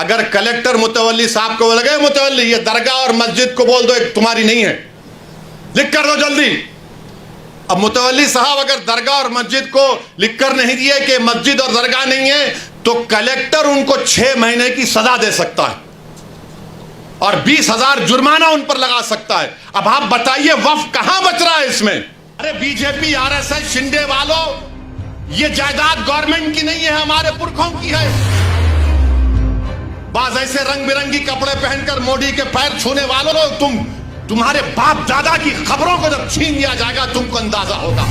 अगर कलेक्टर मुतवल्ली साहब को लगे मुतवल्ली ये दरगाह और मस्जिद को बोल दो एक तुम्हारी नहीं है, लिख कर दो जल्दी। अब मुतवल्ली साहब अगर दरगाह और मस्जिद को लिख कर नहीं दिए कि मस्जिद और दरगाह नहीं है तो कलेक्टर उनको 6 महीने की सजा दे सकता है और 20,000 जुर्माना उन पर लगा सकता है। अब आप बताइए वक्फ कहां बच रहा है इसमें? अरे बीजेपी आरएसएस शिंदे वालों, ये जायदाद गवर्नमेंट की नहीं है, हमारे पुरखों की है। बाज ऐसे रंग बिरंगी कपड़े पहनकर मोदी के पैर छूने वालों, तुम्हारे बाप दादा की खबरों को जब छीन लिया जाएगा तुमको अंदाजा होगा।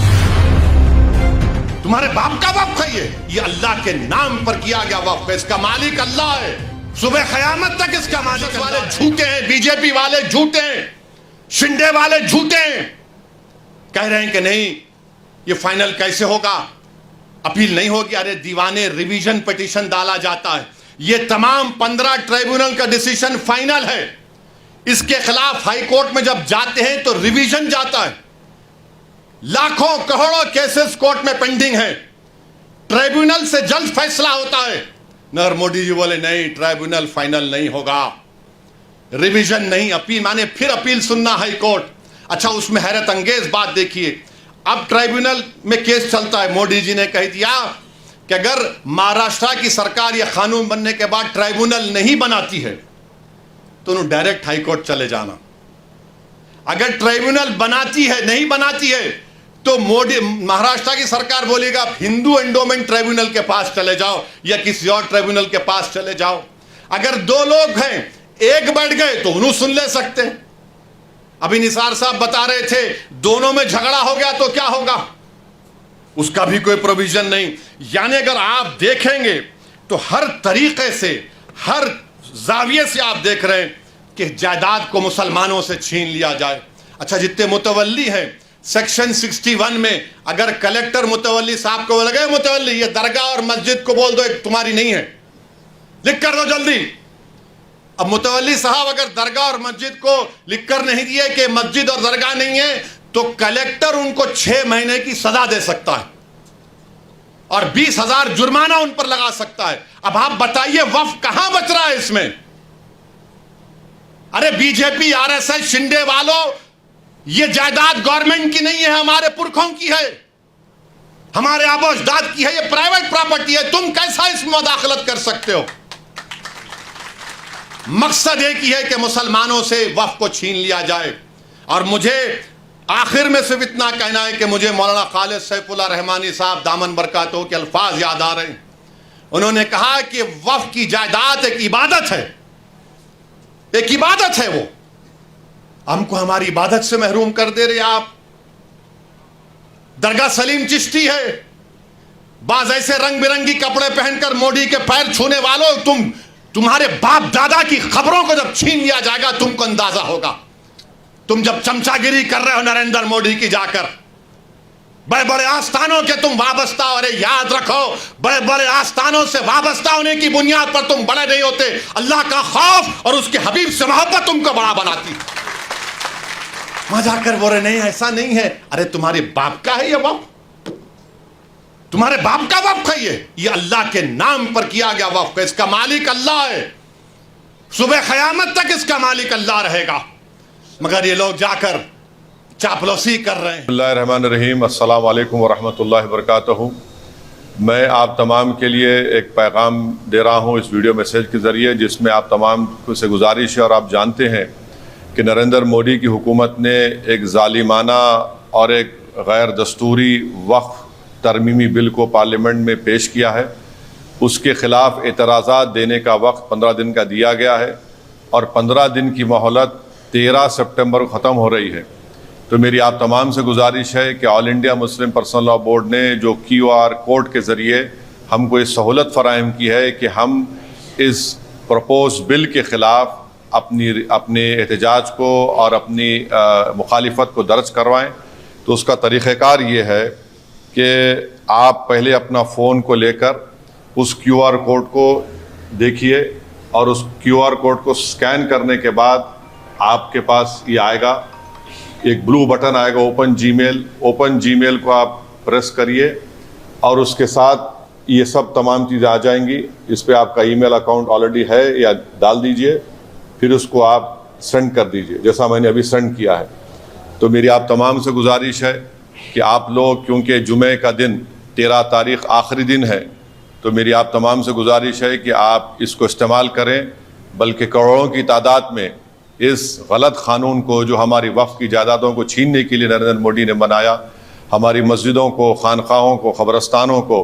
तुम्हारे बाप का वक्फ है ये अल्लाह के नाम पर किया गया वक्फ है, इसका मालिक अल्लाह है। सुबह क़यामत तक इसका मालिक वाले झूठे हैं, बीजेपी वाले झूठे हैं, शिंदे वाले झूठे हैं। कह रहे हैं कि नहीं ये फाइनल कैसे होगा, अपील नहीं होगी। अरे दीवाने, रिवीजन पिटीशन डाला जाता है, ये तमाम 15 ट्राइब्यूनल का डिसीजन फाइनल है। इसके खिलाफ हाई कोर्ट में जब जाते हैं तो रिवीजन जाता है। लाखों करोड़ों केसेस कोर्ट में पेंडिंग है, ट्राइब्यूनल से जल्द फैसला होता है। नरेंद्र मोदी जी बोले नहीं ट्राइब्यूनल फाइनल नहीं होगा, रिवीजन नहीं, अपील माने फिर अपील सुनना हाई कोर्ट। अच्छा उसमें हैरत अंगेज बात देखिए, अब ट्राइब्यूनल में केस चलता है। मोदी जी ने कह दिया कि अगर महाराष्ट्र की सरकार यह कानून बनने के बाद ट्राइब्यूनल नहीं बनाती है तो उन्हें डायरेक्ट हाई कोर्ट चले जाना। अगर ट्राइब्यूनल बनाती है, नहीं बनाती है तो मोदी महाराष्ट्र की सरकार बोलेगा हिंदू एंडोमेंट ट्राइब्यूनल के पास चले जाओ या किसी और ट्राइब्यूनल के पास चले जाओ। अगर 2 लोग हैं, एक बढ़ गए तो उन्हें सुन ले सकते हैं। अभी निसार साहब बता रहे थे दोनों में झगड़ा हो गया तो क्या होगा, उसका भी कोई प्रोविजन नहीं। यानी अगर आप देखेंगे तो हर तरीके से, हर जाविये से आप देख रहे हैं कि जायदाद को मुसलमानों से छीन लिया जाए। अच्छा जितने मुतवल्ली हैं, सेक्शन 61 में अगर कलेक्टर मुतवल्ली साहब को लगे मुतवल्ली ये दरगाह और मस्जिद को बोल दो एक तुम्हारी नहीं है, लिख कर दो जल्दी। अब मुतवल्ली साहब अगर दरगाह और मस्जिद को लिख कर नहीं दिए कि मस्जिद और दरगाह नहीं है तो कलेक्टर उनको 6 महीने की सजा दे सकता है और 20,000 जुर्माना उन पर लगा सकता है। अब आप बताइए वक्फ कहां बच रहा है इसमें? अरे बीजेपी आरएसएस शिंदे वालों, ये जायदाद गवर्नमेंट की नहीं है, हमारे पुरखों की है, हमारे आबोजदाद की है, ये प्राइवेट प्रॉपर्टी है। तुम कैसा इसमें मुदाखलत कर सकते हो? मकसद एक ही है कि मुसलमानों से वक्फ को छीन लिया जाए। और मुझे आखिर में सिर्फ इतना कहना है कि मुझे मौलाना खालिद सैफुल्लाह रहमानी साहब दामन बरकातहू के अल्फाज याद आ रहे हैं। उन्होंने कहा कि वक्फ की जायदाद एक इबादत है, एक इबादत है। वो हमको हमारी इबादत से महरूम कर दे रहे आप। दरगाह सलीम चिश्ती है, बाज ऐसे रंग बिरंगी कपड़े पहनकर मोदी के पैर छूने वालों, तुम्हारे बाप दादा की खबरों को जब छीन लिया जाएगा तुमको अंदाजा होगा। तुम जब चमचागिरी कर रहे हो नरेंद्र मोदी की जाकर, बड़े बड़े आस्थानों के तुम वाबस्ता, और याद रखो बड़े बड़े आस्थानों से वाबस्ता होने की बुनियाद पर तुम बड़े नहीं होते। अल्लाह का खौफ और उसके हबीब से मोहब्बत तुमको बड़ा बनाती। वहां जाकर बोले नहीं ऐसा नहीं है। अरे तुम्हारे बाप का है ये वक्फ, तुम्हारे बाप का वक्फ है ये अल्लाह के नाम पर किया गया वक्फ है, इसका मालिक अल्लाह है। सुबह क़यामत तक इसका मालिक अल्लाह रहेगा। मगर ये लोग जाकर चापलूसी कर रहे हैं। बिस्मिल्लाहिर्रहमानिर्रहीम, अस्सलाम वालेकुम वरहमतुल्लाहि वबरकातुहू। मैं आप तमाम के लिए एक पैगाम दे रहा हूँ इस वीडियो मैसेज के ज़रिए, जिसमें आप तमाम से गुजारिश है। और आप जानते हैं कि नरेंद्र मोदी की हुकूमत ने एक ज़ालिमाना और एक गैर दस्तूरी वक्फ तरमीमी बिल को पार्लियामेंट में पेश किया है। उसके ख़िलाफ़ एतराज़ात देने का वक्त 15 दिन का दिया गया है और 15 दिन की मोहलत 13 सितंबर को ख़त्म हो रही है। तो मेरी आप तमाम से गुजारिश है कि all India Muslim personal law board ने जो QR कोड के ज़रिए हमको ये सहूलत फ़राहम की है कि हम इस प्रपोज बिल के ख़िलाफ़ अपने एहतजाज को और अपनी मुखालिफत को दर्ज करवाएं। तो उसका तरीक़ाकार ये है कि आप पहले अपना फ़ोन को लेकर उस QR कोड को देखिए और उस QR कोड को स्कैन करने के बाद आपके पास ये आएगा, एक ब्लू बटन आएगा ओपन जीमेल को आप प्रेस करिए और उसके साथ ये सब तमाम चीज़ें आ जाएंगी। इस पर आपका ईमेल अकाउंट ऑलरेडी है या डाल दीजिए, फिर उसको आप सेंड कर दीजिए जैसा मैंने अभी सेंड किया है। तो मेरी आप तमाम से गुजारिश है कि आप लोग, क्योंकि जुमे का दिन 13 तारीख आखिरी दिन है, तो मेरी आप तमाम से गुजारिश है कि आप इसको इस्तेमाल करें, बल्कि करोड़ों की तादाद में इस गलत क़ानून को जो हमारी वक्फ़ की जायदादों को छीनने के लिए नरेंद्र मोदी ने बनाया, हमारी मस्जिदों को, खानकाहों को, क़ब्रस्तानों को,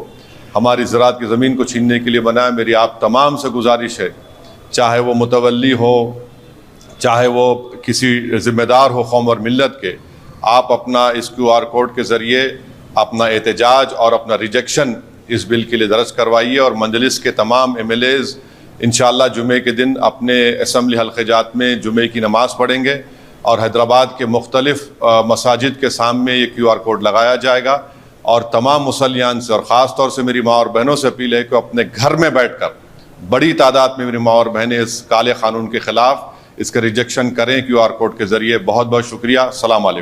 हमारी ज़राअत की ज़मीन को छीनने के लिए बनाया। मेरी आप तमाम से गुजारिश है, चाहे वो मुतवल्ली हो, चाहे वो किसी ज़िम्मेदार हो कौम और मिल्लत के, आप अपना इस QR कोड के ज़रिए अपना एहतजाज और अपना रिजेक्शन इस बिल के लिए दर्ज करवाइए। और मंजलिस के तमाम MLAs इंशाअल्लाह जुमे के दिन अपने असम्बली हल्क़े-जात में जुमे की नमाज़ पढ़ेंगे और हैदराबाद के मुख्तलिफ मसाजिद के सामने ये QR कोड लगाया जाएगा। और तमाम मुसल्लियान से और ख़ास तौर से मेरी माँ और बहनों से अपील है कि अपने घर में बैठ कर बड़ी तादाद में मेरी माँ और बहनें इस काले क़ानून के ख़िलाफ़ इसका रिजेक्शन करें QR कोड के ज़रिए। बहुत बहुत शुक्रिया। अस्सलाम वालेकुम।